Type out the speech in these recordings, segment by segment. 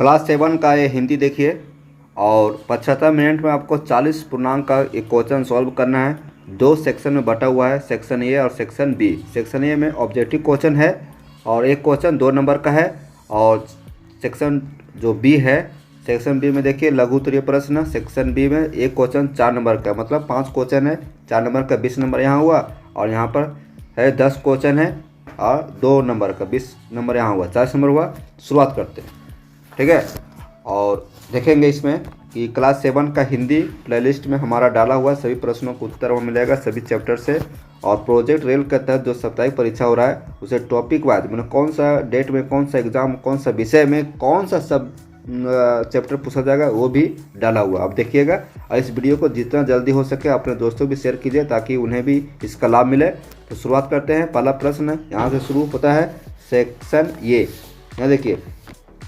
Class 7 का ये हिंदी देखिए और 75 मिनट में आपको 40 पूर्णांक का एक क्वेश्चन सॉल्व करना है। दो सेक्शन में बटा हुआ है, सेक्शन ए और सेक्शन बी। सेक्शन ए में ऑब्जेक्टिव क्वेश्चन है और एक क्वेश्चन 2 नंबर का है और सेक्शन जो बी है, सेक्शन बी में देखिए लघु उत्तरीय प्रश्न। सेक्शन बी में एक क्वेश्चन 4 नंबर का, मतलब 5 क्वेश्चन है, 4 नंबर का 20 नंबर यहाँ हुआ और यहाँ पर है 10 क्वेश्चन है और 2 नंबर का 20 नंबर यहाँ हुआ, 40 नंबर हुआ। शुरुआत करते हैं, ठीक है। और देखेंगे इसमें कि क्लास 7 का हिंदी प्लेलिस्ट में हमारा डाला हुआ सभी प्रश्नों का उत्तर वहाँ मिलेगा सभी चैप्टर से। और प्रोजेक्ट रेल के तहत जो साप्ताहिक परीक्षा हो रहा है उसे टॉपिक वाइज, मतलब कौन सा डेट में कौन सा एग्जाम, कौन सा विषय में कौन सा सब चैप्टर पूछा जाएगा वो भी डाला हुआ आप देखिएगा। और इस वीडियो को जितना जल्दी हो सके अपने दोस्तों भी शेयर कीजिए ताकि उन्हें भी इसका लाभ मिले। तो शुरुआत करते हैं। पहला प्रश्न यहाँ से शुरू होता है, सेक्शन ये। यहाँ देखिए,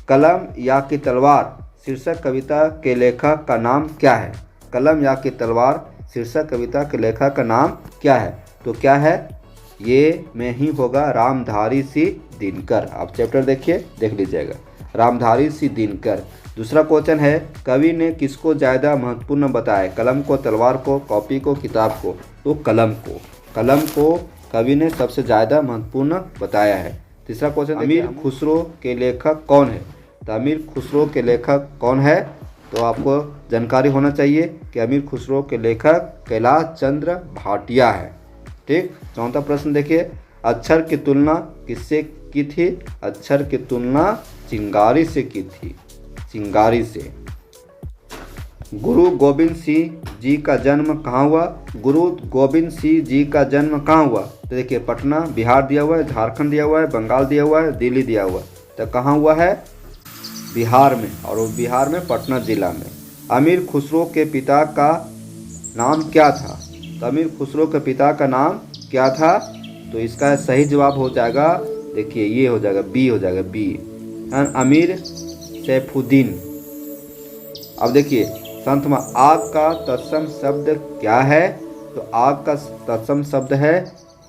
कलम या की तलवार शीर्षक कविता के लेखक का नाम क्या है? कलम या की तलवार शीर्षक कविता के लेखक का नाम क्या है? तो क्या है? ये में ही होगा रामधारी सिंह दिनकर। आप चैप्टर देखिए, देख लीजिएगा, रामधारी सिंह दिनकर। दूसरा क्वेश्चन है, कवि ने किसको ज़्यादा महत्वपूर्ण बताया? कलम को, तलवार को, कॉपी को, किताब को? तो कलम को। कलम को कवि ने सबसे ज़्यादा महत्वपूर्ण बताया है। तीसरा क्वेश्चन, अमीर खुसरो के लेखक कौन है? तो अमीर खुसरो के लेखक कौन है? तो आपको जानकारी होना चाहिए कि अमीर खुसरो के लेखक कैलाश चंद्र भाटिया है, ठीक। चौथा प्रश्न देखिए, अक्षर की तुलना किससे की थी? अक्षर की तुलना चिंगारी से की थी, चिंगारी से। गुरु गोविंद सिंह जी का जन्म कहाँ हुआ? गुरु गोविंद सिंह जी का जन्म कहाँ हुआ? तो देखिए, पटना बिहार दिया हुआ है, झारखंड दिया हुआ है, बंगाल दिया हुआ है, दिल्ली दिया हुआ है। तो कहाँ हुआ है? बिहार में, और वो बिहार में पटना जिला में। अमीर खुसरो के पिता का नाम क्या था? तो अमीर खुसरो के पिता का नाम क्या था? तो इसका सही जवाब हो जाएगा, देखिए ये हो जाएगा बी, हो जाएगा बी, अमीर सैफुद्दीन। अब देखिए, संतमा आग का तत्सम शब्द क्या है? तो आग का तत्सम शब्द है,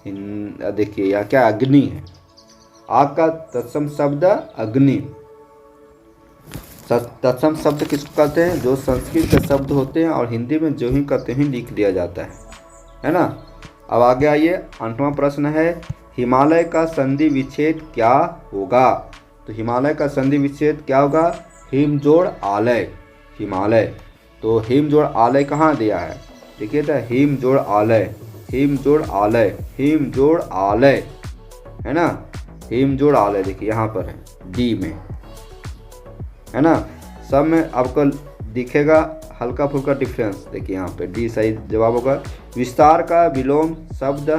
देखिए यह क्या, अग्नि है। आग का तत्सम शब्द अग्नि। तत्सम शब्द किसको कहते हैं? जो संस्कृत के शब्द होते हैं और हिंदी में जो ही कहते हैं लिख दिया जाता है ना। अब आगे आइए, 8वां प्रश्न है, हिमालय का संधि विच्छेद क्या होगा? तो हिमालय का संधि विच्छेद क्या होगा? हिमजोड़ आलय, हिमालय। तो हिमजोड़ आलय कहाँ दिया है? देखिए तो हिमजोड़ आलय, हिमजोड़ आलय, हिमजोड़ आलय है ना, हिमजोड़ आलय देखिए यहाँ पर है डी में, है ना। सब में आपको दिखेगा हल्का फुल्का डिफरेंस, देखिए यहाँ पे डी सही जवाब होगा। विस्तार का विलोम शब्द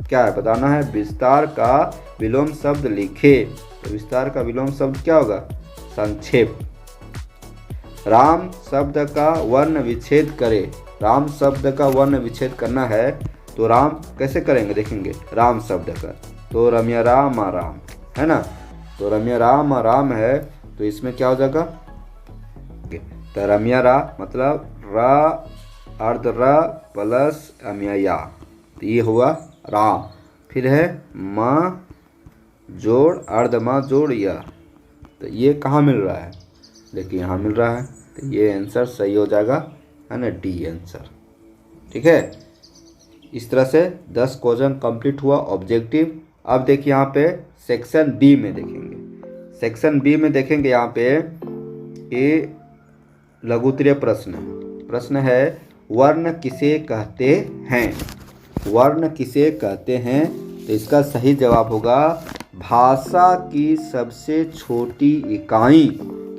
क्या है? बताना है। विस्तार का विलोम शब्द लिखे। तो विस्तार का विलोम शब्द क्या होगा? संक्षेप। राम शब्द का वर्ण विच्छेद करे। राम शब्द का वर्ण विच्छेद करना है तो राम कैसे करेंगे देखेंगे। राम शब्द का तो रम्य राम राम है ना, तो रम्य राम राम है तो इसमें क्या हो जाएगा? तो रम्य रा मतलब रा अर्ध रा प्लस अम्य या, तो ये हुआ राम। फिर है माँ जोड़ अर्ध माँ जोड़ या, तो ये कहाँ मिल रहा है? देखिए यहाँ मिल रहा है, तो ये आंसर सही हो जाएगा, है ना, डी आंसर, ठीक है। इस तरह से 10 क्वेश्चन कंप्लीट हुआ ऑब्जेक्टिव। अब देखिए यहाँ पे सेक्शन बी में देखेंगे। सेक्शन बी में देखेंगे यहाँ पे ये लघु उत्तरीय प्रश्न। प्रश्न है, वर्ण किसे कहते हैं? वर्ण किसे कहते हैं? तो इसका सही जवाब होगा, भाषा की सबसे छोटी इकाई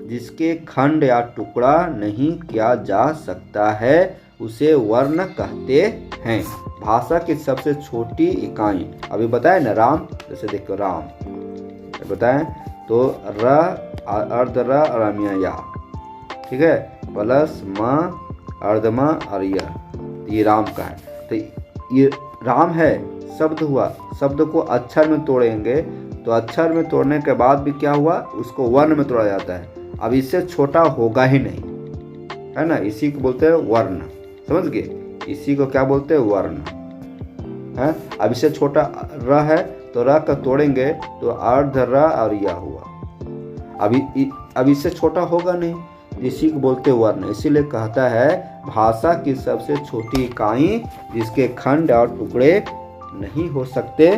जिसके खंड या टुकड़ा नहीं किया जा सकता है उसे वर्ण कहते हैं। भाषा की सबसे छोटी इकाई अभी बताए ना, राम, जैसे देखो राम बताएं तो र अर्ध र और या, ठीक है, प्लस माँ अर्धमा और ये राम का है। तो ये राम है शब्द हुआ, शब्द को अक्षर में तोड़ेंगे तो अक्षर में तोड़ने के बाद भी क्या हुआ? उसको वर्ण में तोड़ा जाता है। अब इससे छोटा होगा ही नहीं, है ना, इसी को बोलते हैं वर्ण, समझ गए? इसी को क्या बोलते हैं? वर्ण है। अब इससे छोटा र है तो र का तोड़ेंगे तो अर्ध र और या हुआ। अब इससे छोटा होगा नहीं, इसी को बोलते वर्ण। इसीलिए कहता है भाषा की सबसे छोटी इकाई जिसके खंड और टुकड़े नहीं हो सकते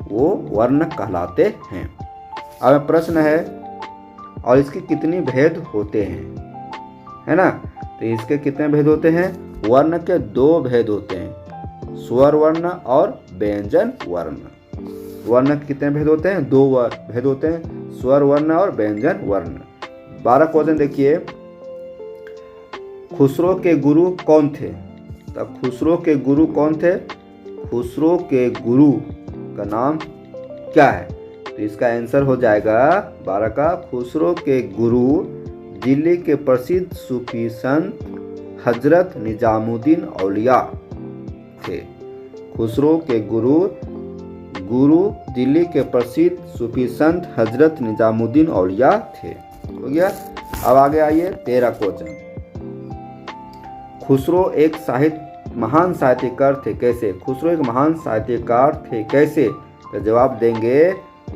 वो वर्ण कहलाते हैं। अब प्रश्न है, और इसके कितने भेद होते हैं, है ना? तो इसके कितने भेद होते हैं? वर्ण के 2 भेद होते हैं, स्वर वर्ण और व्यंजन वर्ण। वर्ण के कितने भेद होते हैं? 2 भेद होते हैं, स्वर वर्ण और व्यंजन वर्ण। 12 क्वेश्चन देखिए। खुसरो के गुरु कौन थे? तब खुसरो के गुरु कौन थे? खुसरो के गुरु का नाम क्या है? तो इसका आंसर हो जाएगा 12 का, खुसरो के गुरु दिल्ली के प्रसिद्ध सूफी संत हजरत निजामुद्दीन औलिया थे। खुसरो के गुरु दिल्ली के प्रसिद्ध सूफी संत हजरत निजामुद्दीन औलिया थे। हो गया। अब आगे आइए 13 क्वेश्चन। खुसरो एक महान साहित्यकार थे कैसे? खुसरो एक महान साहित्यकार थे कैसे? तो जवाब देंगे,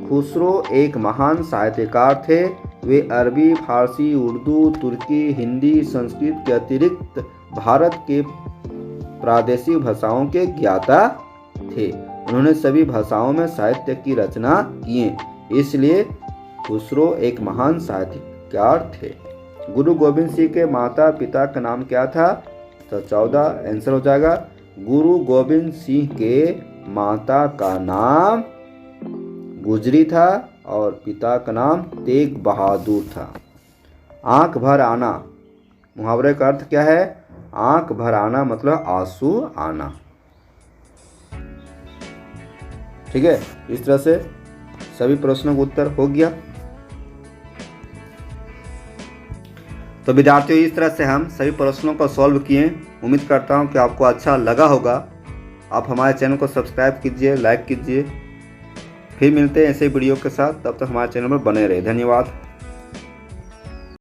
खुसरो एक महान साहित्यकार थे। वे अरबी, फारसी, उर्दू, तुर्की, हिंदी, संस्कृत के अतिरिक्त भारत के प्रादेशिक भाषाओं के ज्ञाता थे। उन्होंने सभी भाषाओं में साहित्य की रचना किए, इसलिए खुसरो एक महान साहित्यकार थे। गुरु गोविंद सिंह के माता पिता का नाम क्या था? तो 14 आंसर हो जाएगा। गुरु गोविंद सिंह के माता का नाम गुजरी था और पिता का नाम तेग बहादुर था। आंख भर आना, मुहावरे का अर्थ क्या है? आंख भर आना मतलब आंसू आना। ठीक है, इस तरह से सभी प्रश्नों का उत्तर हो गया। तो विद्यार्थियों, इस तरह से हम सभी प्रश्नों को सॉल्व किए। उम्मीद करता हूं कि आपको अच्छा लगा होगा। आप हमारे चैनल को सब्सक्राइब कीजिए, लाइक कीजिए। फिर मिलते हैं ऐसे वीडियो के साथ, तब तक हमारे चैनल पर बने रहे। धन्यवाद।